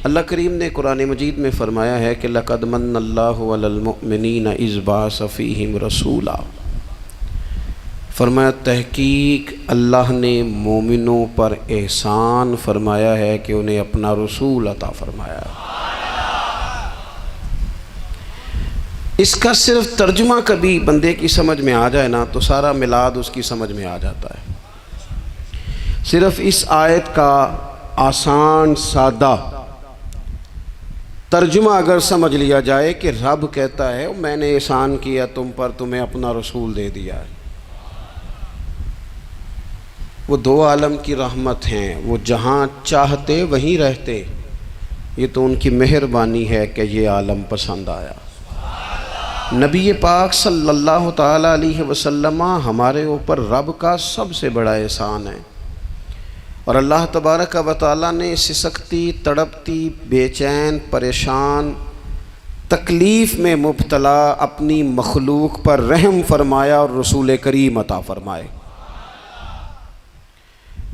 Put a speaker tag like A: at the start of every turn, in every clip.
A: اللہ کریم نے قرآن مجید میں فرمایا ہے کہ لَقَدْ مَنَّ اللَّهُ عَلَى الْمُؤْمِنِينَ إِذْ بَعَثَ فِيهِمْ رَسُولًا، فرمایا تحقیق اللہ نے مومنوں پر احسان فرمایا ہے کہ انہیں اپنا رسول عطا فرمایا ہے۔ اس کا صرف ترجمہ کبھی بندے کی سمجھ میں آ جائے نا تو سارا میلاد اس کی سمجھ میں آ جاتا ہے۔ صرف اس آیت کا آسان سادہ ترجمہ اگر سمجھ لیا جائے کہ رب کہتا ہے میں نے احسان کیا تم پر، تمہیں اپنا رسول دے دیا ہے۔ وہ دو عالم کی رحمت ہیں، وہ جہاں چاہتے وہیں رہتے، یہ تو ان کی مہربانی ہے کہ یہ عالم پسند آیا۔ نبی پاک صلی اللہ تعالیٰ علیہ وسلم ہمارے اوپر رب کا سب سے بڑا احسان ہے، اور اللہ تبارک و تعالیٰ نے سسکتی، تڑپتی، بے چین، پریشان، تکلیف میں مبتلا اپنی مخلوق پر رحم فرمایا اور رسول کریم عطا فرمائے۔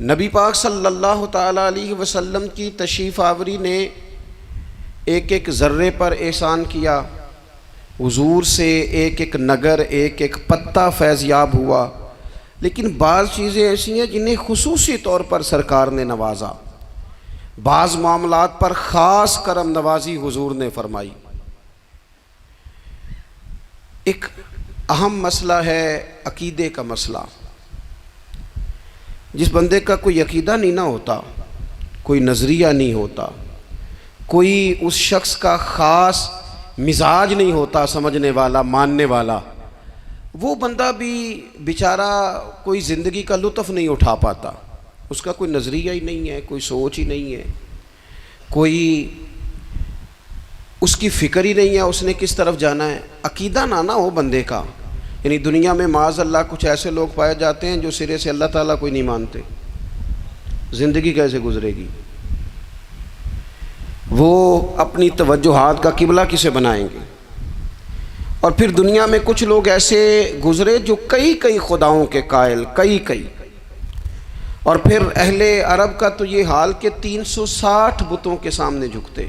A: نبی پاک صلی اللہ تعالیٰ علیہ وسلم کی تشریف آوری نے ایک ایک ذرے پر احسان کیا، حضور سے ایک ایک نگر، ایک ایک پتا فیضیاب ہوا، لیکن بعض چیزیں ایسی ہیں جنہیں خصوصی طور پر سرکار نے نوازا، بعض معاملات پر خاص کرم نوازی حضور نے فرمائی۔ ایک اہم مسئلہ ہے عقیدے کا مسئلہ۔ جس بندے کا کوئی عقیدہ نہیں نہ ہوتا، کوئی نظریہ نہیں ہوتا، کوئی اس شخص کا خاص مزاج نہیں ہوتا سمجھنے والا، ماننے والا، وہ بندہ بھی بیچارہ کوئی زندگی کا لطف نہیں اٹھا پاتا۔ اس کا کوئی نظریہ ہی نہیں ہے، کوئی سوچ ہی نہیں ہے، کوئی اس کی فکر ہی نہیں ہے اس نے کس طرف جانا ہے۔ عقیدہ نہ ہو بندے کا، یعنی دنیا میں معاذ اللہ کچھ ایسے لوگ پائے جاتے ہیں جو سرے سے اللہ تعالیٰ کوئی نہیں مانتے، زندگی کیسے گزرے گی؟ وہ اپنی توجہات کا قبلہ کسے بنائیں گے؟ اور پھر دنیا میں کچھ لوگ ایسے گزرے جو کئی خداؤں کے قائل، کئی، اور پھر اہل عرب کا تو یہ حال کہ 360 بتوں کے سامنے جھکتے۔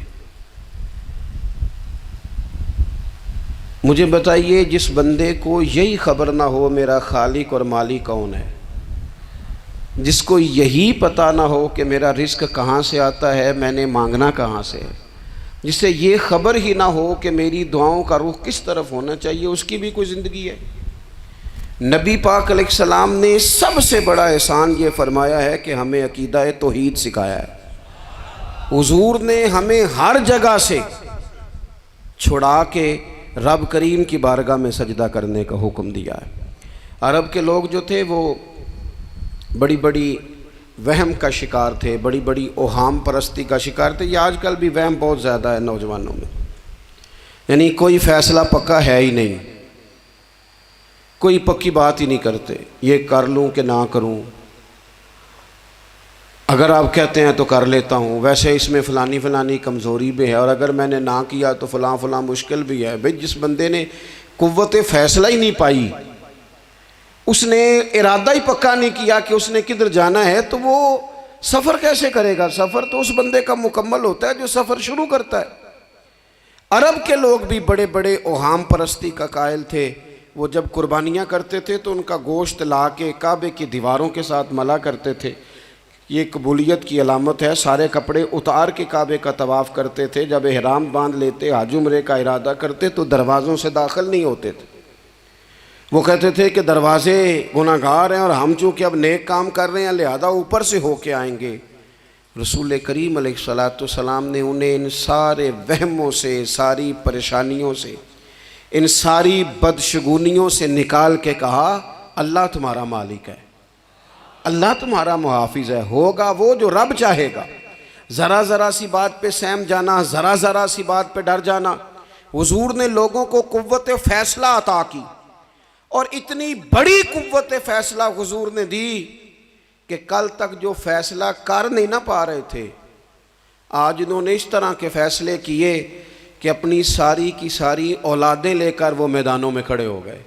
A: مجھے بتائیے جس بندے کو یہی خبر نہ ہو میرا خالق اور مالک کون ہے، جس کو یہی پتہ نہ ہو کہ میرا رزق کہاں سے آتا ہے، میں نے مانگنا کہاں سے ہے، جس سے یہ خبر ہی نہ ہو کہ میری دعاؤں کا رخ کس طرف ہونا چاہیے، اس کی بھی کوئی زندگی ہے؟ نبی پاک علیہ السلام نے سب سے بڑا احسان یہ فرمایا ہے کہ ہمیں عقیدہ توحید سکھایا ہے۔ حضور نے ہمیں ہر جگہ سے چھڑا کے رب کریم کی بارگاہ میں سجدہ کرنے کا حکم دیا ہے۔ عرب کے لوگ جو تھے وہ بڑی بڑی وہم کا شکار تھے، بڑی بڑی اوہام پرستی کا شکار تھے۔ یہ آج کل بھی وہم بہت زیادہ ہے نوجوانوں میں، یعنی کوئی فیصلہ پکا ہے ہی نہیں، کوئی پکی بات ہی نہیں کرتے، یہ کر لوں کہ نہ کروں، اگر آپ کہتے ہیں تو کر لیتا ہوں، ویسے اس میں فلانی کمزوری بھی ہے، اور اگر میں نے نہ کیا تو فلاں مشکل بھی ہے۔ بھئی جس بندے نے قوت فیصلہ ہی نہیں پائی، اس نے ارادہ ہی پکا نہیں کیا کہ اس نے کدھر جانا ہے، تو وہ سفر کیسے کرے گا؟ سفر تو اس بندے کا مکمل ہوتا ہے جو سفر شروع کرتا ہے۔ عرب کے لوگ بھی بڑے بڑے اوہام پرستی کا قائل تھے۔ وہ جب قربانیاں کرتے تھے تو ان کا گوشت لا کے کعبے کی دیواروں کے ساتھ ملا کرتے تھے، یہ قبولیت کی علامت ہے۔ سارے کپڑے اتار کے کعبے کا طواف کرتے تھے، جب احرام باندھ لیتے، حج عمرے کا ارادہ کرتے تو دروازوں سے داخل نہیں ہوتے تھے۔ وہ کہتے تھے کہ دروازے گناہگار ہیں اور ہم چونکہ اب نیک کام کر رہے ہیں لہذا اوپر سے ہو کے آئیں گے۔ رسول کریم علیہ السلام نے انہیں ان سارے وہموں سے، ساری پریشانیوں سے، ان ساری بدشگونیوں سے نکال کے کہا اللہ تمہارا مالک ہے، اللہ تمہارا محافظ ہے، ہوگا وہ جو رب چاہے گا۔ ذرا سی بات پہ سہم جانا، ذرا سی بات پہ ڈر جانا۔ حضور نے لوگوں کو قوت فیصلہ عطا کی، اور اتنی بڑی قوت فیصلہ حضور نے دی کہ کل تک جو فیصلہ کر نہیں نہ پا رہے تھے، آج انہوں نے اس طرح کے فیصلے کیے کہ اپنی ساری کی ساری اولادیں لے کر وہ میدانوں میں کھڑے ہو گئے۔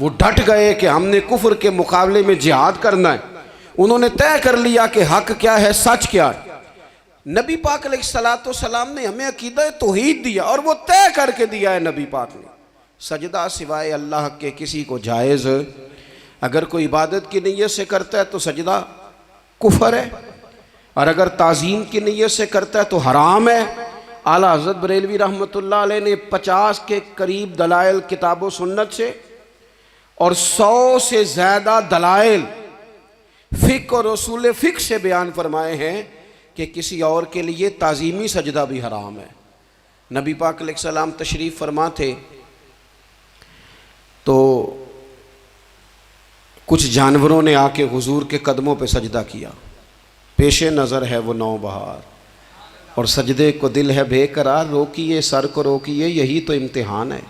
A: وہ ڈٹ گئے کہ ہم نے کفر کے مقابلے میں جہاد کرنا ہے۔ انہوں نے طے کر لیا کہ حق کیا ہے، سچ کیا ہے۔ نبی پاک علیہ الصلوۃ والسلام نے ہمیں عقیدہ توحید دیا اور وہ طے کر کے دیا ہے نبی پاک نے، سجدہ سوائے اللہ کے کسی کو جائز، اگر کوئی عبادت کی نیت سے کرتا ہے تو سجدہ کفر ہے، اور اگر تعظیم کی نیت سے کرتا ہے تو حرام ہے۔ اعلیٰ حضرت بریلوی رحمۃ اللہ علیہ نے 50 کے قریب دلائل کتاب و سنت سے اور 100 سے زیادہ دلائل فقہ اور اصول فقہ سے بیان فرمائے ہیں کہ کسی اور کے لیے تعظیمی سجدہ بھی حرام ہے۔ نبی پاک علیہ السلام تشریف فرما تھے تو کچھ جانوروں نے آ کے حضور کے قدموں پہ سجدہ کیا، پیش نظر ہے وہ نوبہار اور سجدے کو دل ہے بے قرار، روکیے سر کو روکیے یہی تو امتحان ہے۔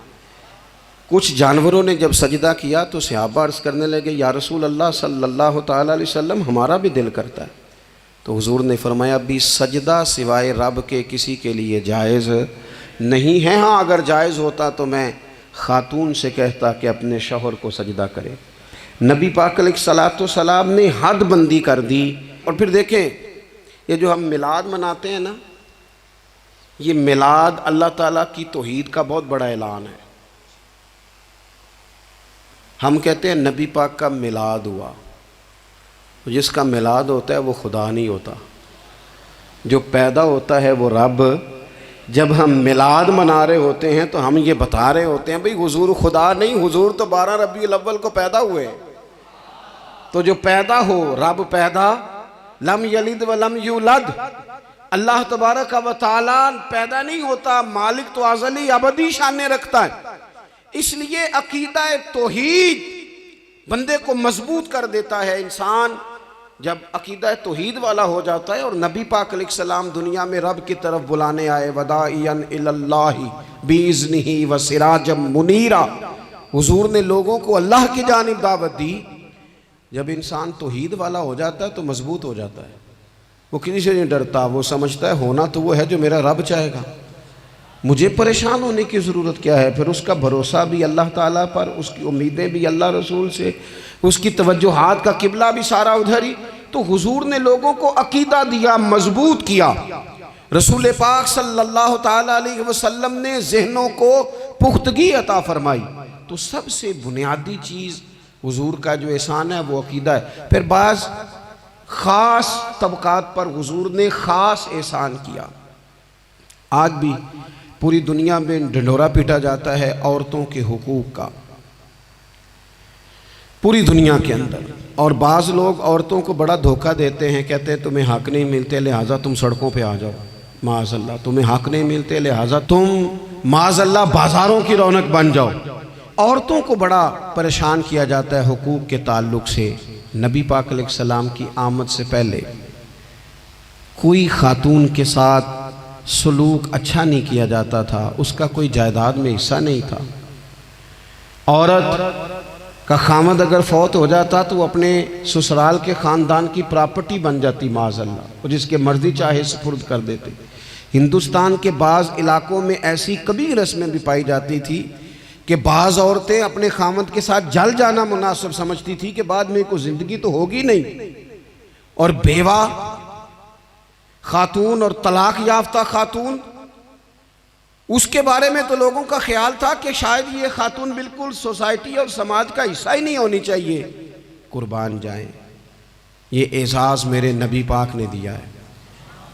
A: کچھ جانوروں نے جب سجدہ کیا تو صحابہ عرض کرنے لگے یا رسول اللہ صلی اللہ تعالیٰ علیہ وسلم ہمارا بھی دل کرتا ہے، تو حضور نے فرمایا بھی سجدہ سوائے رب کے کسی کے لیے جائز نہیں ہے، ہاں اگر جائز ہوتا تو میں خاتون سے کہتا کہ اپنے شوہر کو سجدہ کرے۔ نبی پاک علیہ الصلوۃ والسلام نے حد بندی کر دی۔ اور پھر دیکھیں یہ جو ہم میلاد مناتے ہیں نا، یہ میلاد اللہ تعالیٰ کی توحید کا بہت بڑا اعلان ہے۔ ہم کہتے ہیں نبی پاک کا میلاد ہوا، جس کا میلاد ہوتا ہے وہ خدا نہیں ہوتا، جو پیدا ہوتا ہے وہ رب۔ جب ہم میلاد منا رہے ہوتے ہیں تو ہم یہ بتا رہے ہوتے ہیں بھئی حضور خدا نہیں، حضور تو 12 ربیع الاول کو پیدا ہوئے، تو جو پیدا ہو رب پیدا، لم یلد ولم یولد، اللہ تبارک و تعالیٰ پیدا نہیں ہوتا، مالک تو ازلی ابدی شانیں رکھتا ہے۔ اس لیے عقیدہ توحید بندے کو مضبوط کر دیتا ہے۔ انسان جب عقیدہ توحید والا ہو جاتا ہے، اور نبی پاک علیہ السلام دنیا میں رب کی طرف بلانے آئے، وداعیا الی اللہ باذنہ وسراجا منیرا، حضور نے لوگوں کو اللہ کی جانب دعوت دی۔ جب انسان توحید والا ہو جاتا ہے تو مضبوط ہو جاتا ہے، وہ کسی سے نہیں ڈرتا، وہ سمجھتا ہے ہونا تو وہ ہے جو میرا رب چاہے گا، مجھے پریشان ہونے کی ضرورت کیا ہے۔ پھر اس کا بھروسہ بھی اللہ تعالیٰ پر، اس کی امیدیں بھی اللہ رسول سے، اس کی توجہات کا قبلہ بھی سارا ادھر ہی۔ تو حضور نے لوگوں کو عقیدہ دیا، مضبوط کیا۔ رسول پاک صلی اللہ تعالیٰ علیہ وسلم نے ذہنوں کو پختگی عطا فرمائی۔ تو سب سے بنیادی چیز حضور کا جو احسان ہے وہ عقیدہ ہے۔ پھر بعض خاص طبقات پر حضور نے خاص احسان کیا۔ آج بھی پوری دنیا میں ڈنڈورا پیٹا جاتا ہے عورتوں کے حقوق کا، پوری دنیا کے اندر، اور بعض لوگ عورتوں کو بڑا دھوکہ دیتے ہیں، کہتے ہیں تمہیں حق نہیں ملتے لہٰذا تم سڑکوں پہ آ جاؤ، معاذ اللہ، تمہیں حق نہیں ملتے لہٰذا تم معاذ اللہ بازاروں کی رونق بن جاؤ۔ عورتوں کو بڑا پریشان کیا جاتا ہے حقوق کے تعلق سے۔ نبی پاک علیہ السلام کی آمد سے پہلے کوئی خاتون کے ساتھ سلوک اچھا نہیں کیا جاتا تھا، اس کا کوئی جائیداد میں حصہ نہیں تھا۔ عورت کا خامد اگر فوت ہو جاتا تو وہ اپنے سسرال کے خاندان کی پراپرٹی بن جاتی معاذ اللہ، اور جس کے مرضی چاہے سپرد کر دیتے۔ ہندوستان کے بعض علاقوں میں ایسی کبھی رسمیں بھی پائی جاتی تھی کہ بعض عورتیں اپنے خامد کے ساتھ جل جانا مناسب سمجھتی تھی کہ بعد میں کوئی زندگی تو ہوگی نہیں، اور بیوہ خاتون اور طلاق یافتہ خاتون، اس کے بارے میں تو لوگوں کا خیال تھا کہ شاید یہ خاتون بالکل سوسائٹی اور سماج کا حصہ ہی نہیں ہونی چاہیے۔ قربان جائیں، یہ اعزاز میرے نبی پاک نے دیا ہے۔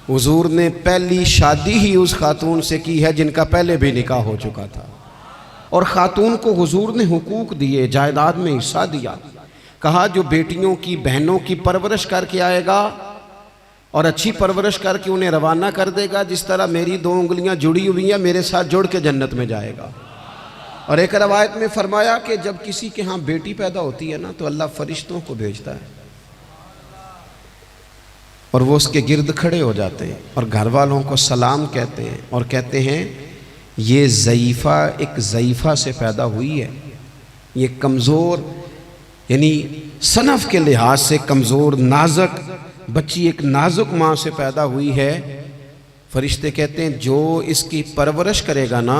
A: حضور نے پہلی شادی ہی اس خاتون سے کی ہے جن کا پہلے بھی نکاح ہو چکا تھا، اور خاتون کو حضور نے حقوق دیے، جائیداد میں حصہ دیا۔ کہا جو بیٹیوں کی بہنوں کی پرورش کر کے آئے گا اور اچھی پرورش کر کے انہیں روانہ کر دے گا، جس طرح میری 2 انگلیاں جڑی ہوئی ہیں میرے ساتھ جڑ کے جنت میں جائے گا۔ اور ایک روایت میں فرمایا کہ جب کسی کے ہاں بیٹی پیدا ہوتی ہے نا تو اللہ فرشتوں کو بھیجتا ہے، اور وہ اس کے گرد کھڑے ہو جاتے ہیں اور گھر والوں کو سلام کہتے ہیں، اور کہتے ہیں یہ ضعیفہ ایک ضعیفہ سے پیدا ہوئی ہے، یہ کمزور یعنی صنف کے لحاظ سے کمزور نازک بچی ایک نازک ماں سے پیدا ہوئی ہے۔ فرشتے کہتے ہیں جو اس کی پرورش کرے گا نا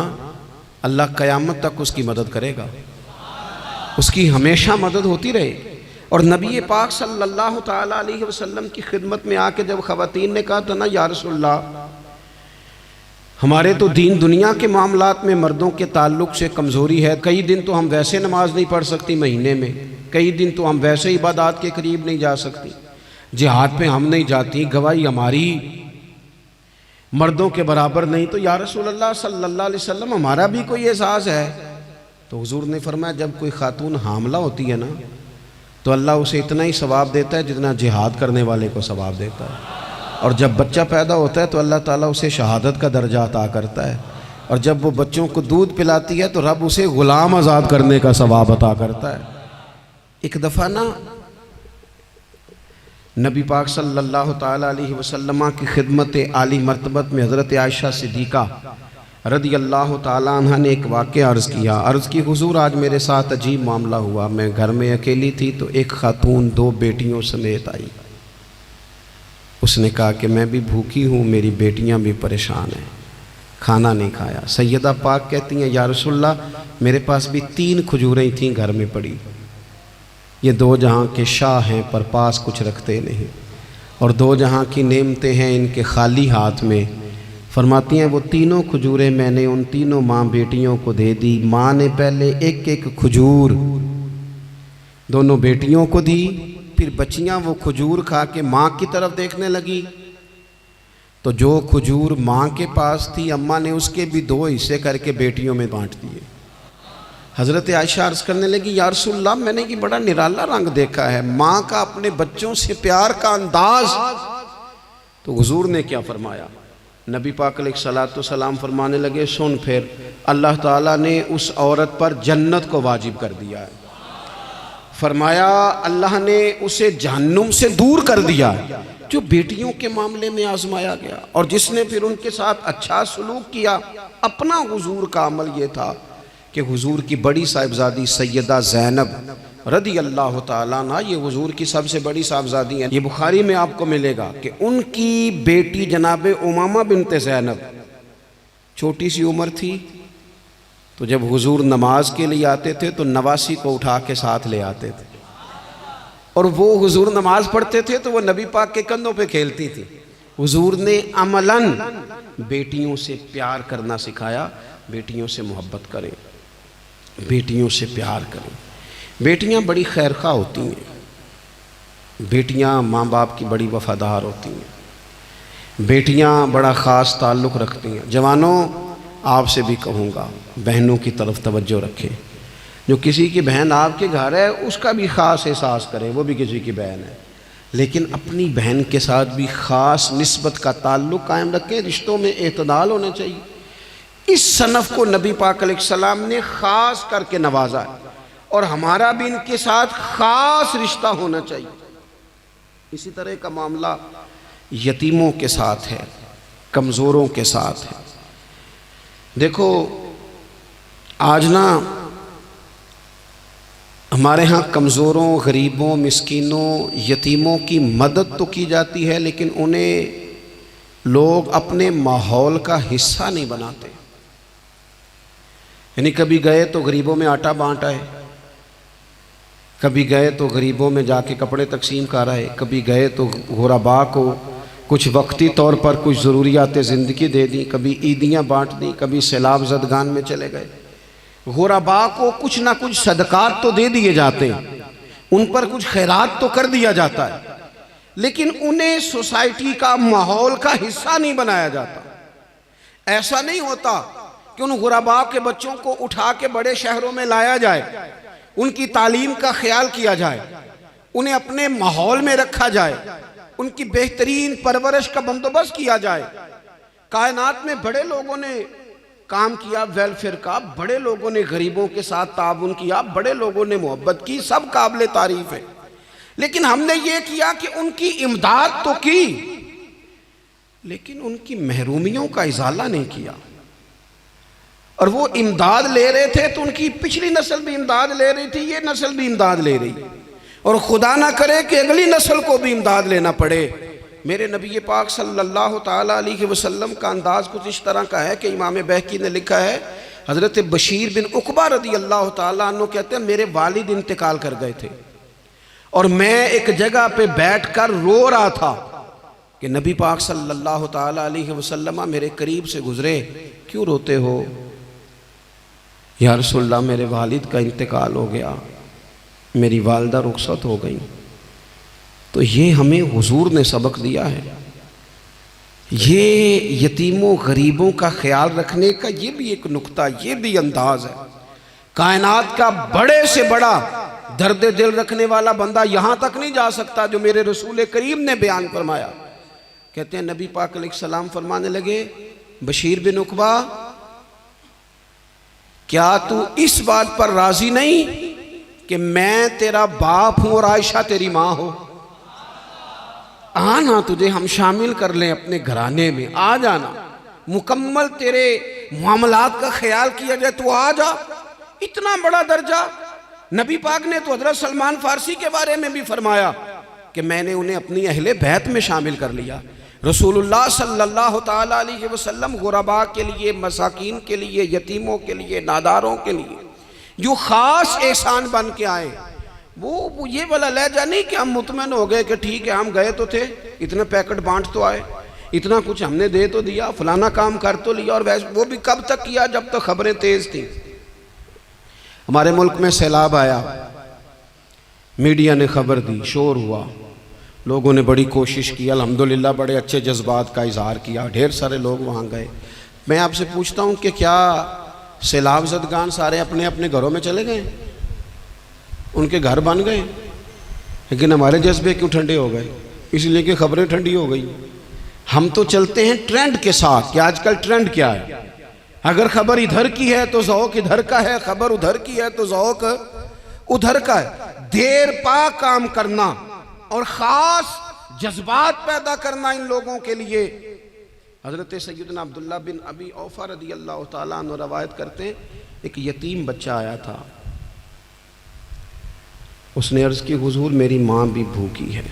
A: اللہ قیامت تک اس کی مدد کرے گا، اس کی ہمیشہ مدد ہوتی رہے۔ اور نبی پاک صلی اللہ تعالیٰ علیہ وسلم کی خدمت میں آ کے جب خواتین نے کہا تو نا یا رسول اللہ ہمارے تو دین دنیا کے معاملات میں مردوں کے تعلق سے کمزوری ہے، کئی دن تو ہم ویسے نماز نہیں پڑھ سکتی مہینے میں، کئی دن تو ہم ویسے عبادات کے قریب نہیں جا سکتی، جہاد پہ ہم نہیں جاتی، گواہی ہماری مردوں کے برابر نہیں، تو یا رسول اللہ صلی اللہ علیہ وسلم ہمارا بھی کوئی اعزاز ہے؟ تو حضور نے فرمایا جب کوئی خاتون حاملہ ہوتی ہے نا تو اللہ اسے اتنا ہی ثواب دیتا ہے جتنا جہاد کرنے والے کو ثواب دیتا ہے، اور جب بچہ پیدا ہوتا ہے تو اللہ تعالیٰ اسے شہادت کا درجہ عطا کرتا ہے، اور جب وہ بچوں کو دودھ پلاتی ہے تو رب اسے غلام آزاد کرنے کا ثواب عطا کرتا ہے۔ ایک دفعہ نا نبی پاک صلی اللہ تعالیٰ علیہ وسلم کی خدمت عالی مرتبت میں حضرت عائشہ صدیقہ رضی اللہ تعالیٰ عنہ نے ایک واقعہ عرض کیا، عرض کی حضور آج میرے ساتھ عجیب معاملہ ہوا، میں گھر میں اکیلی تھی تو ایک خاتون 2 بیٹیوں سمیت آئی، اس نے کہا کہ میں بھی بھوکی ہوں، میری بیٹیاں بھی پریشان ہیں، کھانا نہیں کھایا۔ سیدہ پاک کہتی ہیں یا رسول اللہ میرے پاس بھی 3 کھجوریں تھیں گھر میں پڑی، یہ 2 جہاں کے شاہ ہیں پر پاس کچھ رکھتے نہیں، اور 2 جہاں کی نعمتیں ہیں ان کے خالی ہاتھ میں۔ فرماتی ہیں وہ 3 کھجوریں میں نے ان 3 ماں بیٹیوں کو دے دی، ماں نے پہلے ایک کھجور دونوں بیٹیوں کو دی، پھر بچیاں وہ کھجور کھا کے ماں کی طرف دیکھنے لگی تو جو کھجور ماں کے پاس تھی اماں نے اس کے بھی 2 حصے کر کے بیٹیوں میں بانٹ دیے۔ حضرت عائشہ عرض کرنے لگی یا رسول اللہ میں نے یہ بڑا نرالا رنگ دیکھا ہے، ماں کا اپنے بچوں سے پیار کا انداز۔ تو حضور نے کیا فرمایا؟ نبی پاک علیہ السلام فرمانے لگے سن پھر اللہ تعالیٰ نے اس عورت پر جنت کو واجب کر دیا ہے، فرمایا اللہ نے اسے جہنم سے دور کر دیا جو بیٹیوں کے معاملے میں آزمایا گیا، اور جس نے پھر ان کے ساتھ اچھا سلوک کیا۔ اپنا حضور کا عمل یہ تھا کہ حضور کی بڑی صاحبزادی سیدہ زینب رضی اللہ تعالیٰ عنہ یہ حضور کی سب سے بڑی صاحبزادی ہیں، یہ بخاری میں آپ کو ملے گا کہ ان کی بیٹی جناب امامہ بنت زینب چھوٹی سی عمر تھی، تو جب حضور نماز کے لیے آتے تھے تو نواسی کو اٹھا کے ساتھ لے آتے تھے، اور وہ حضور نماز پڑھتے تھے تو وہ نبی پاک کے کندھوں پہ کھیلتی تھی۔ حضور نے عملاً بیٹیوں سے پیار کرنا سکھایا، بیٹیوں سے محبت کریں، بیٹیوں سے پیار کریں۔ بیٹیاں بڑی خیرخواہ ہوتی ہیں، بیٹیاں ماں باپ کی بڑی وفادار ہوتی ہیں، بیٹیاں بڑا خاص تعلق رکھتی ہیں۔ جوانوں آپ سے بھی کہوں گا بہنوں کی طرف توجہ رکھیں، جو کسی کی بہن آپ کے گھر ہے اس کا بھی خاص احساس کریں، وہ بھی کسی کی بہن ہے، لیکن اپنی بہن کے ساتھ بھی خاص نسبت کا تعلق قائم رکھیں، رشتوں میں اعتدال ہونا چاہیے۔ اس صنف کو نبی پاک علیہ السلام نے خاص کر کے نوازا ہے، اور ہمارا بھی ان کے ساتھ خاص رشتہ ہونا چاہیے۔ اسی طرح کا معاملہ یتیموں کے ساتھ ہے، کمزوروں کے ساتھ ہے۔ دیکھو آج نا ہمارے ہاں کمزوروں، غریبوں، مسکینوں، یتیموں کی مدد تو کی جاتی ہے، لیکن انہیں لوگ اپنے ماحول کا حصہ نہیں بناتے۔ یعنی کبھی گئے تو غریبوں میں آٹا بانٹ آئے، کبھی گئے تو غریبوں میں جا کے کپڑے تقسیم کر آئے، کبھی گئے تو غرباء کو کچھ وقتی طور پر کچھ ضروریات زندگی دے دیں، کبھی عیدیاں بانٹ دیں، کبھی سیلاب زدگان میں چلے گئے۔ غرباء کو کچھ نہ کچھ صدقات تو دے دیے جاتے ہیں، ان پر کچھ خیرات تو کر دیا جاتا ہے، لیکن انہیں سوسائٹی کا ماحول کا حصہ نہیں بنایا جاتا۔ ایسا نہیں ہوتا کہ ان غرباء کے بچوں کو اٹھا کے بڑے شہروں میں لایا جائے، ان کی تعلیم کا خیال کیا جائے، انہیں اپنے ماحول میں رکھا جائے، ان کی بہترین پرورش کا بندوبست کیا جائے۔ کائنات میں بڑے لوگوں نے کام کیا ویلفیئر کا، بڑے لوگوں نے غریبوں کے ساتھ تعاون کیا، بڑے لوگوں نے محبت کی، سب قابل تعریف ہے، لیکن ہم نے یہ کیا کہ ان کی امداد تو کی، لیکن ان کی محرومیوں کا ازالہ نہیں کیا۔ اور وہ امداد لے رہے تھے تو ان کی پچھلی نسل بھی امداد لے رہی تھی، یہ نسل بھی امداد لے رہی، اور خدا نہ کرے کہ اگلی نسل کو بھی امداد لینا پڑے۔ میرے نبی پاک صلی اللہ تعالیٰ علیہ وسلم کا انداز کچھ اس طرح کا ہے کہ امام بہقی نے لکھا ہے، حضرت بشیر بن عقبہ رضی اللہ تعالیٰ عنہ کہتے ہیں میرے والد انتقال کر گئے تھے، اور میں ایک جگہ پہ بیٹھ کر رو رہا تھا کہ نبی پاک صلی اللہ تعالیٰ علیہ وسلم میرے قریب سے گزرے، کیوں روتے ہو؟ یا رسول اللہ میرے والد کا انتقال ہو گیا، میری والدہ رخصت ہو گئی۔ تو یہ ہمیں حضور نے سبق دیا ہے، یہ یتیموں غریبوں کا خیال رکھنے کا یہ بھی ایک نقطہ، یہ بھی انداز ہے۔ کائنات کا بڑے سے بڑا درد دل رکھنے والا بندہ یہاں تک نہیں جا سکتا جو میرے رسول کریم نے بیان فرمایا۔ کہتے ہیں نبی پاک علیہ السلام فرمانے لگے، بشیر بن عقبہ کیا تو اس بات پر راضی نہیں کہ میں تیرا باپ ہوں اور عائشہ تیری ماں ہو؟ آنا تجھے ہم شامل کر لیں اپنے گھرانے میں، آ جانا، مکمل تیرے معاملات کا خیال کیا جائے، تو آ جا۔ اتنا بڑا درجہ۔ نبی پاک نے تو حضرت سلمان فارسی کے بارے میں بھی فرمایا کہ میں نے انہیں اپنی اہل بیت میں شامل کر لیا۔ رسول اللہ صلی اللہ تعالیٰ علیہ وسلم غرباء کے لیے، مساکین کے لیے، یتیموں کے لیے، ناداروں کے لیے جو خاص احسان بن کے آئے، وہ یہ والا لہجہ نہیں کہ ہم مطمئن ہو گئے کہ ٹھیک ہے ہم گئے تو تھے، اتنے پیکٹ بانٹ تو آئے، اتنا کچھ ہم نے دے تو دیا، فلانا کام کر تو لیا، اور وہ بھی کب تک کیا؟ جب تک خبریں تیز تھیں۔ ہمارے ملک میں سیلاب آیا، میڈیا نے خبر دی، شور ہوا، لوگوں نے بڑی کوشش کی، الحمدللہ بڑے اچھے جذبات کا اظہار کیا، ڈھیر سارے لوگ وہاں گئے۔ میں آپ سے پوچھتا ہوں کہ کیا سیلاب زدگان سارے اپنے اپنے گھروں میں چلے گئے؟ ان کے گھر بن گئے؟ لیکن ہمارے جذبے کیوں ٹھنڈے ہو گئے؟ اس لیے کہ خبریں ٹھنڈی ہو گئی۔ ہم تو چلتے ہیں ٹرینڈ کے ساتھ کہ آج کل ٹرینڈ کیا ہے، اگر خبر ادھر کی ہے تو ذوق ادھر کا ہے، خبر ادھر کی ہے تو ذوق ادھر کا ہے۔ دیر پا کام کرنا اور خاص جذبات پیدا کرنا ان لوگوں کے لیے۔ حضرت سیدنا عبداللہ بن ابی اوفا رضی اللہ تعالیٰ عنہ روایت کرتے ہیں، ایک یتیم بچہ آیا تھا، اس نے عرض کی حضور میری ماں بھی بھوکی ہے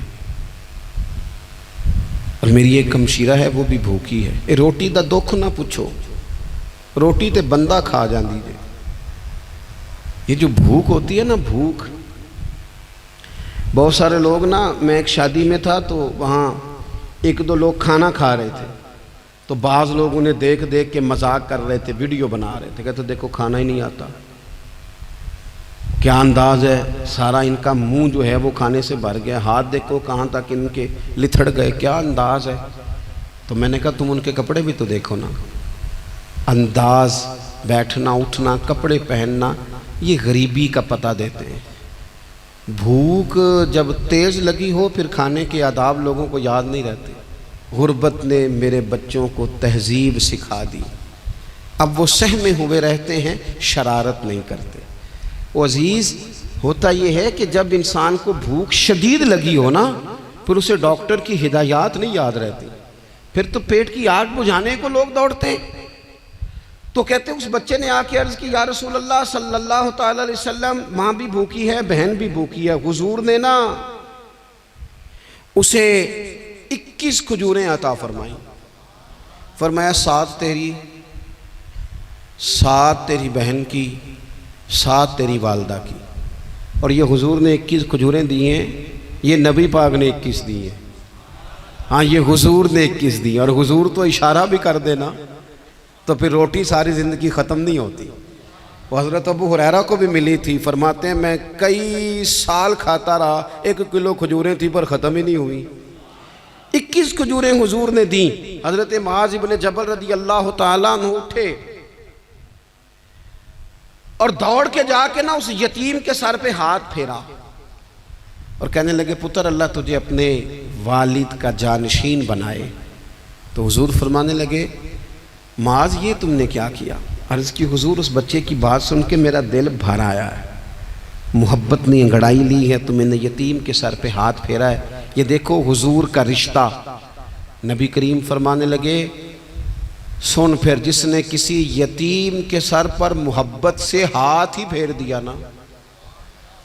A: اور میری ایک ہمشیرہ ہے وہ بھی بھوکی ہے، اے روٹی دا دکھ نہ پوچھو، روٹی تے بندہ کھا جاندی جے۔ یہ جو بھوک ہوتی ہے نا، بھوک، بہت سارے لوگ نا، میں ایک شادی میں تھا تو وہاں ایک دو لوگ کھانا کھا رہے تھے، تو بعض لوگ انہیں دیکھ دیکھ کے مذاق کر رہے تھے، ویڈیو بنا رہے تھے، کہتے دیکھو کھانا ہی نہیں آتا، کیا انداز ہے، سارا ان کا منہ جو ہے وہ کھانے سے بھر گیا، ہاتھ دیکھو کہاں تک ان کے لتھڑ گئے، کیا انداز ہے۔ تو میں نے کہا تم ان کے کپڑے بھی تو دیکھو نا، انداز، بیٹھنا اٹھنا، کپڑے پہننا، یہ غریبی کا پتہ دیتے ہیں۔ بھوک جب تیز لگی ہو پھر کھانے کے آداب لوگوں کو یاد نہیں رہتے۔ غربت نے میرے بچوں کو تہذیب سکھا دی، اب وہ سہمے ہوئے رہتے ہیں، شرارت نہیں کرتے۔ وہ عزیز، ہوتا یہ ہے کہ جب انسان کو بھوک شدید لگی ہو نا، پھر اسے ڈاکٹر کی ہدایات نہیں یاد رہتی، پھر تو پیٹ کی آگ بجھانے کو لوگ دوڑتے ہیں۔ تو کہتے اس بچے نے آ کے عرض کی، یا رسول اللہ صلی اللہ تعالی علیہ وسلم ماں بھی بھوکی ہے، بہن بھی بھوکی ہے۔ حضور نے نا اسے 21 کھجوریں عطا فرمائیں، فرمایا 7 تیری، 7 تیری بہن کی، 7 تیری والدہ کی۔ اور یہ حضور نے 21 کھجوریں دی ہیں، یہ نبی پاک نے 21 دی ہیں، ہاں یہ حضور نے 21 دی، اور حضور تو اشارہ بھی کر دینا تو پھر روٹی ساری زندگی ختم نہیں ہوتی۔ وہ حضرت ابو ہریرہ کو بھی ملی تھی، فرماتے ہیں میں کئی سال کھاتا رہا، 1 کلو کھجوریں تھی پر ختم ہی نہیں ہوئی۔ 21 کھجوریں حضور نے دیں۔ حضرت معاذ بن جبل رضی اللہ تعالیٰ عنہ اٹھے اور دوڑ کے جا کے نا اس یتیم کے سر پہ ہاتھ پھیرا اور کہنے لگے، پتر اللہ تجھے اپنے والد کا جانشین بنائے۔ تو حضور فرمانے لگے، معاذ یہ تم نے کیا کیا؟ عرض کی حضور اس بچے کی بات سن کے میرا دل بھر آیا ہے، محبت نے انگڑائی لی ہے تو میں نے یتیم کے سر پہ ہاتھ پھیرا ہے۔ یہ دیکھو حضور کا رشتہ۔ نبی کریم فرمانے لگے، سن پھر جس نے کسی یتیم کے سر پر محبت سے ہاتھ ہی پھیر دیا نا،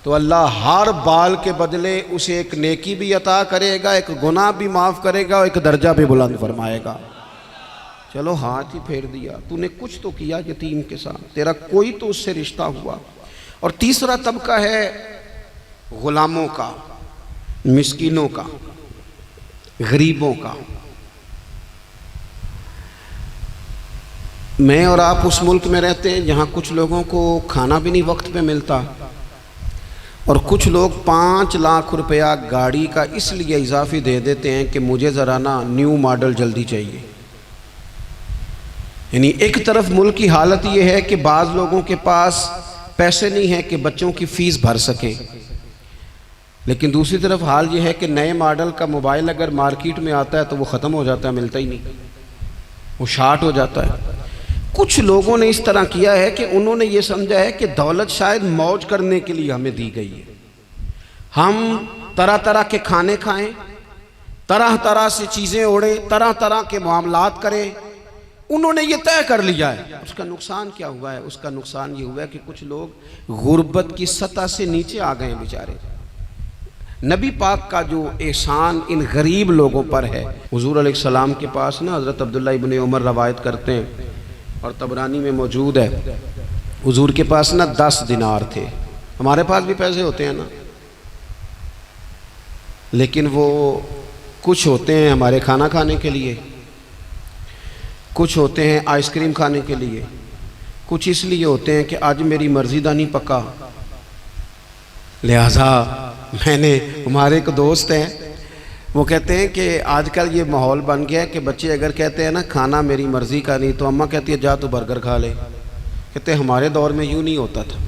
A: تو اللہ ہر بال کے بدلے اسے ایک نیکی بھی عطا کرے گا، ایک گناہ بھی معاف کرے گا، اور ایک درجہ بھی بلند فرمائے گا۔ چلو ہاتھ ہی پھیر دیا، تو نے کچھ تو کیا یتیم کے ساتھ، تیرا کوئی تو اس سے رشتہ ہوا۔ اور تیسرا طبقہ ہے غلاموں کا۔ مسکینوں کا، غریبوں کا۔ میں اور آپ اس ملک میں رہتے ہیں جہاں کچھ لوگوں کو کھانا بھی نہیں وقت پہ ملتا، اور کچھ لوگ 5 لاکھ روپیہ گاڑی کا اس لیے اضافی دے دیتے ہیں کہ مجھے ذرا نا نیو ماڈل جلدی چاہیے۔ یعنی ایک طرف ملک کی حالت یہ ہے کہ بعض لوگوں کے پاس پیسے نہیں ہیں کہ بچوں کی فیس بھر سکیں، لیکن دوسری طرف حال یہ ہے کہ نئے ماڈل کا موبائل اگر مارکیٹ میں آتا ہے تو وہ ختم ہو جاتا ہے، ملتا ہی نہیں، وہ شارٹ ہو جاتا ہے۔ کچھ لوگوں نے اس طرح کیا ہے کہ انہوں نے یہ سمجھا ہے کہ دولت شاید موج کرنے کے لیے ہمیں دی گئی ہے، ہم طرح طرح کے کھانے کھائیں، طرح طرح سے چیزیں اوڑیں، طرح طرح کے معاملات کریں۔ انہوں نے یہ طے کر لیا ہے۔ اس کا نقصان کیا ہوا ہے؟ اس کا نقصان یہ ہوا ہے کہ کچھ لوگ غربت کی سطح سے نیچے آ گئے ہیں بیچارے۔ نبی پاک کا جو احسان ان غریب لوگوں پر ہے، حضور علیہ السلام کے پاس نا حضرت عبداللہ ابن عمر روایت کرتے ہیں اور طبرانی میں موجود ہے، حضور کے پاس نا 10 دینار تھے۔ ہمارے پاس بھی پیسے ہوتے ہیں نا، لیکن وہ کچھ ہوتے ہیں ہمارے کھانا کھانے کے لیے، کچھ ہوتے ہیں آئس کریم کھانے کے لیے، کچھ اس لیے ہوتے ہیں کہ آج میری مرضی دا نہیں پکا، لہٰذا میں نے، ہمارے ایک دوست ہیں وہ کہتے ہیں کہ آج کل یہ ماحول بن گیا ہے کہ بچے اگر کہتے ہیں نا کھانا میری مرضی کا نہیں، تو اماں کہتی ہے جا تو برگر کھا لے۔ کہتے ہیں ہمارے دور میں یوں نہیں ہوتا تھا،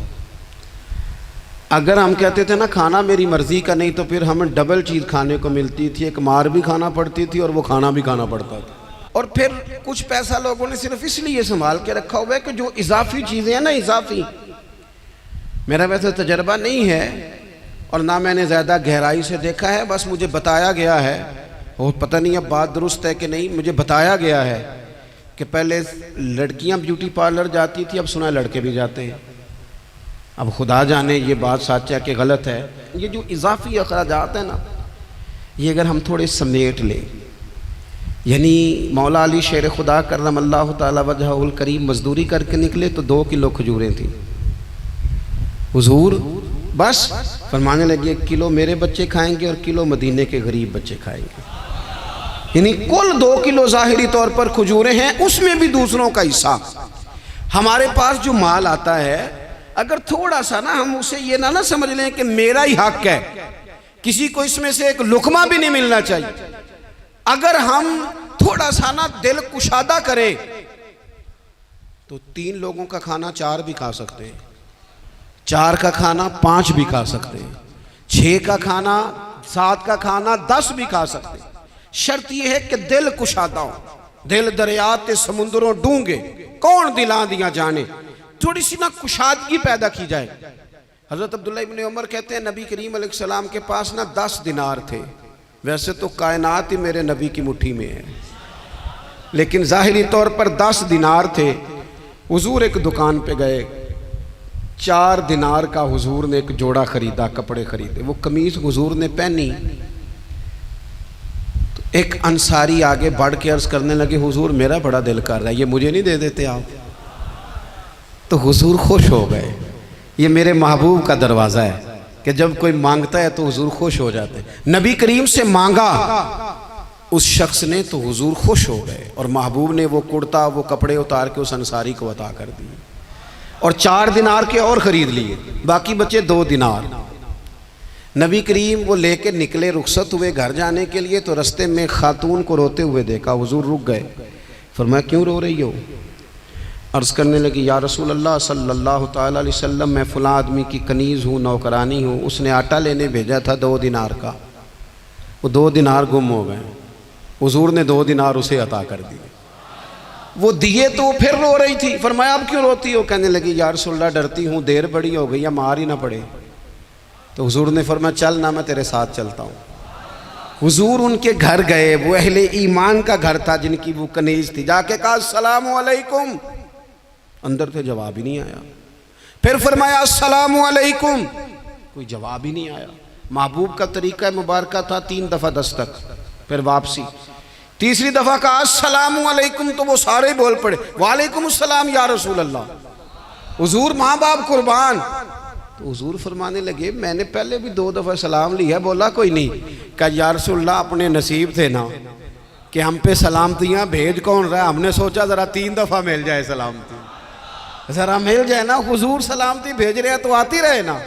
A: اگر ہم کہتے تھے نا کھانا میری مرضی کا نہیں تو پھر ہمیں ڈبل چیز کھانے کو ملتی تھی، ایک مار بھی کھانا پڑتی تھی اور وہ کھانا بھی کھانا پڑتا تھا۔ اور پھر کچھ پیسہ لوگوں نے صرف اس لیے سنبھال کے رکھا ہوا ہے کہ جو اضافی چیزیں ہیں نا، اضافی، میرا ویسے تجربہ نہیں ہے اور نہ میں نے زیادہ گہرائی سے دیکھا ہے، بس مجھے بتایا گیا ہے، اور پتہ نہیں اب بات درست ہے کہ نہیں، مجھے بتایا گیا ہے کہ پہلے لڑکیاں بیوٹی پارلر جاتی تھی، اب سنا ہے لڑکے بھی جاتے ہیں۔ اب خدا جانے یہ بات سچ ہے کہ غلط ہے۔ یہ جو اضافی اخراجات ہیں نا، یہ اگر ہم تھوڑے سمیٹ لیں، یعنی مولا علی شیر خدا کرم اللہ تعالی وجہہ الکریم مزدوری کر کے نکلے تو 2 کلو کھجوریں تھیں، حضور بس فرمانے لگے 1 کلو میرے بچے کھائیں گے اور کلو مدینے کے غریب بچے کھائیں گے، یعنی کل 2 کلو ظاہری طور پر کھجوریں ہیں، اس میں بھی دوسروں کا حصہ۔ ہمارے پاس جو مال آتا ہے اگر تھوڑا سا نا ہم اسے یہ نہ سمجھ لیں کہ میرا ہی حق ہے، کسی کو اس میں سے ایک لقمہ بھی نہیں ملنا چاہیے، اگر ہم تھوڑا سا نا دل کشادہ کریں تو 3 لوگوں کا کھانا 4 بھی کھا سکتے ہیں، 4 کا کھانا 5 بھی کھا سکتے ہیں، 6 کا کھانا 7 کا کھانا 10 بھی کھا سکتے ہیں۔ شرط یہ ہے کہ دل کشادہ ہو، دل دریات سمندروں ڈونگے کون دلاں دیا جانے، تھوڑی سی نا کشادگی پیدا کی جائے۔ حضرت عبداللہ ابن عمر کہتے ہیں نبی کریم علیہ السلام کے پاس نا 10 دینار تھے، ویسے تو کائنات ہی میرے نبی کی مٹھی میں ہے، لیکن ظاہری طور پر 10 دینار تھے۔ حضور ایک دکان پہ گئے، 4 دینار کا حضور نے ایک جوڑا خریدا، کپڑے خریدے، وہ قمیض حضور نے پہنی تو ایک انصاری آگے بڑھ کے عرض کرنے لگے حضور میرا بڑا دل کر رہا ہے، یہ مجھے نہیں دے دیتے آپ؟ تو حضور خوش ہو گئے، یہ میرے محبوب کا دروازہ ہے کہ جب کوئی مانگتا ہے تو حضور خوش ہو جاتے ہیں۔ نبی کریم سے مانگا اس شخص نے تو حضور خوش ہو گئے، اور محبوب نے وہ کرتا وہ کپڑے اتار کے اس انصاری کو عطا کر دیے، اور 4 دینار کے اور خرید لیے، باقی بچے 2 دینار۔ نبی کریم وہ لے کے نکلے، رخصت ہوئے گھر جانے کے لیے، تو رستے میں خاتون کو روتے ہوئے دیکھا، حضور رک گئے، فرمایا کیوں رو رہی ہو؟ عرض کرنے لگی یا رسول اللہ صلی اللہ تعالی علیہ وسلم میں فلاں آدمی کی کنیز ہوں، نوکرانی ہوں، اس نے آٹا لینے بھیجا تھا 2 دینار کا، وہ 2 دینار گم ہو گئے، حضور نے 2 دینار اسے عطا کر دیے، وہ دیے تو پھر رو رہی تھی، فرمایا اب کیوں روتی ہو؟ کہنے لگی یا رسول اللہ ڈرتی ہوں دیر بڑی ہو گئی یا مار ہی نہ پڑے۔ تو حضور نے فرمایا چل نہ میں تیرے ساتھ چلتا ہوں۔ حضور ان کے گھر گئے، وہ اہل ایمان کا گھر تھا جن کی وہ کنیز تھی، جا کے کہا السلام علیکم، اندر سے جواب ہی نہیں آیا، پھر فرمایا السلام علیکم، کوئی جواب ہی نہیں آیا۔ محبوب کا طریقہ مبارکہ تھا 3 دفعہ دستک، پھر واپسی، تیسری دفعہ کہا السلام علیکم تو وہ سارے بول پڑے وعلیکم السلام یا رسول اللہ۔ حضور ماں باپ قربان، تو حضور فرمانے لگے میں نے پہلے بھی 2 دفعہ سلام لیا، بولا کوئی نہیں۔ کہا یا رسول اللہ اپنے نصیب تھے نا کہ ہم پہ سلامتیاں بھیج کون رہا ہے، ہم نے سوچا ذرا 3 دفعہ مل جائے سلامتی، ذرا مل جائے نا، حضور سلامتی بھیج رہے ہیں تو آتی رہے نا۔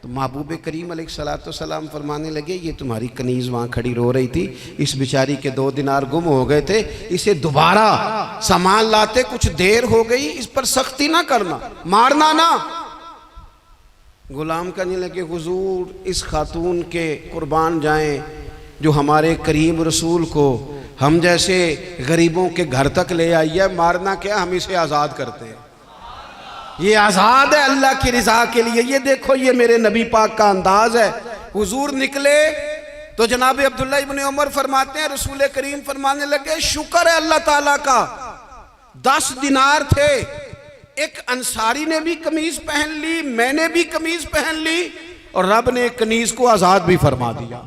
A: تو محبوب کریم علیہ السلام فرمانے لگے یہ تمہاری کنیز وہاں کھڑی رو رہی تھی، اس بیچاری کے 2 دینار گم ہو گئے تھے، اسے دوبارہ سامان لاتے کچھ دیر ہو گئی، اس پر سختی نہ کرنا، مارنا نہ۔ غلام کہنے لگے حضور اس خاتون کے قربان جائیں جو ہمارے کریم رسول کو ہم جیسے غریبوں کے گھر تک لے آئی ہے، مارنا کیا، ہم اسے آزاد کرتے ہیں، یہ آزاد ہے اللہ کی رضا کے لیے۔ یہ دیکھو یہ میرے نبی پاک کا انداز ہے۔ حضور نکلے تو جناب عبداللہ ابن عمر فرماتے ہیں رسول کریم فرمانے لگے شکر ہے اللہ تعالیٰ کا، 10 دینار تھے، ایک انصاری نے بھی قمیض پہن لی، میں نے بھی قمیض پہن لی، اور رب نے ایک کنیز کو آزاد بھی فرما دیا۔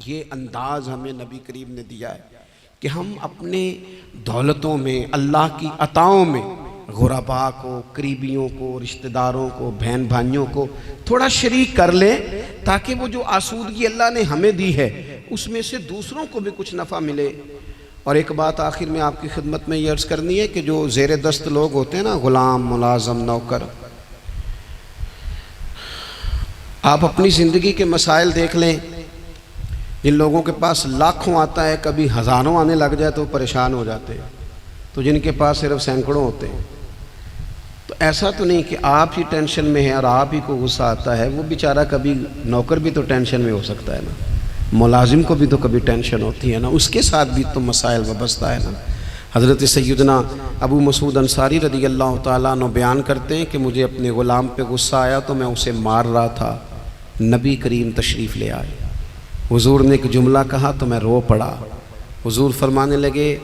A: یہ انداز ہمیں نبی کریم نے دیا ہے کہ ہم اپنے دولتوں میں، اللہ کی عطاؤں میں غرباء کو، قریبیوں کو، رشتہ داروں کو، بہن بھائیوں کو تھوڑا شریک کر لیں، تاکہ وہ جو آسودگی اللہ نے ہمیں دی ہے اس میں سے دوسروں کو بھی کچھ نفع ملے۔ اور ایک بات آخر میں آپ کی خدمت میں یہ عرض کرنی ہے کہ جو زیر دست لوگ ہوتے ہیں نا، غلام، ملازم، نوکر، آپ اپنی زندگی کے مسائل دیکھ لیں، جن لوگوں کے پاس لاکھوں آتا ہے کبھی ہزاروں آنے لگ جائے تو پریشان ہو جاتے ہیں، تو جن کے پاس صرف سینکڑوں ہوتے ہیں، تو ایسا تو نہیں کہ آپ ہی ٹینشن میں ہیں اور آپ ہی کو غصہ آتا ہے، وہ بیچارہ کبھی نوکر بھی تو ٹینشن میں ہو سکتا ہے نا، ملازم کو بھی تو کبھی ٹینشن ہوتی ہے نا، اس کے ساتھ بھی تو مسائل وابستہ ہے نا۔ حضرت سیدنا ابو مسعود انصاری رضی اللہ تعالیٰ عنہ بیان کرتے ہیں کہ مجھے اپنے غلام پہ غصہ آیا تو میں اسے مار رہا تھا، نبی کریم تشریف لے آئے، حضور نے ایک جملہ کہا تو میں رو پڑا۔ حضور فرمانے لگے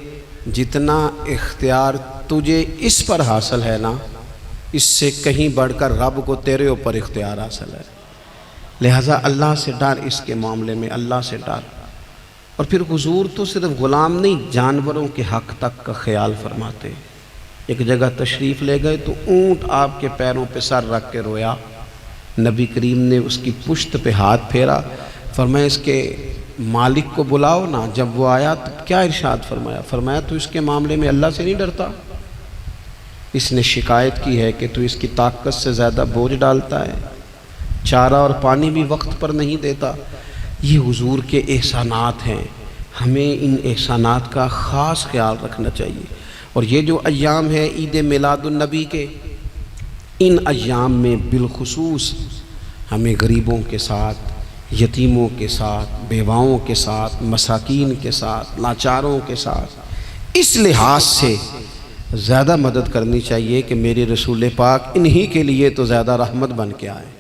A: جتنا اختیار تجھے اس پر حاصل ہے نا، اس سے کہیں بڑھ کر رب کو تیرے اوپر اختیار حاصل ہے، لہٰذا اللہ سے ڈر، اس کے معاملے میں اللہ سے ڈر۔ اور پھر حضور تو صرف غلام نہیں، جانوروں کے حق تک کا خیال فرماتے۔ ایک جگہ تشریف لے گئے تو اونٹ آپ کے پیروں پہ سر رکھ کے رویا، نبی کریم نے اس کی پشت پہ ہاتھ پھیرا، فرمایا اس کے مالک کو بلاؤ نا۔ جب وہ آیا تو کیا ارشاد فرمایا؟ فرمایا تو اس کے معاملے میں اللہ سے نہیں ڈرتا، اس نے شکایت کی ہے کہ تو اس کی طاقت سے زیادہ بوجھ ڈالتا ہے، چارہ اور پانی بھی وقت پر نہیں دیتا۔ یہ حضور کے احسانات ہیں، ہمیں ان احسانات کا خاص خیال رکھنا چاہیے۔ اور یہ جو ایام ہے عید میلاد النبی کے، ان ایام میں بالخصوص ہمیں غریبوں کے ساتھ، یتیموں کے ساتھ، بیواؤں کے ساتھ، مساکین کے ساتھ، لاچاروں کے ساتھ اس لحاظ سے زیادہ مدد کرنی چاہیے کہ میرے رسول پاک انہی کے لیے تو زیادہ رحمت بن کے آئے،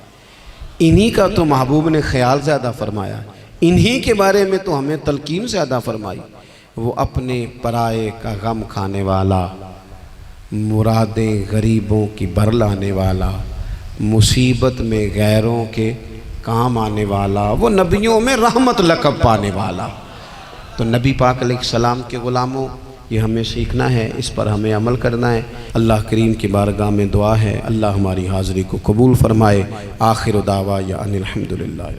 A: انہی کا تو محبوب نے خیال زیادہ فرمایا، انہی کے بارے میں تو ہمیں تلقین زیادہ فرمائی۔ وہ اپنے پرائے کا غم کھانے والا، مرادیں غریبوں کی بھر لانے والا، مصیبت میں غیروں کے کام آنے والا، وہ نبیوں میں رحمت لقب پانے والا۔ تو نبی پاک علیہ السلام کے غلاموں، یہ ہمیں سیکھنا ہے، اس پر ہمیں عمل کرنا ہے۔ اللہ کریم کی بارگاہ میں دعا ہے اللہ ہماری حاضری کو قبول فرمائے۔ آخر دعوانا ان الحمدللہ۔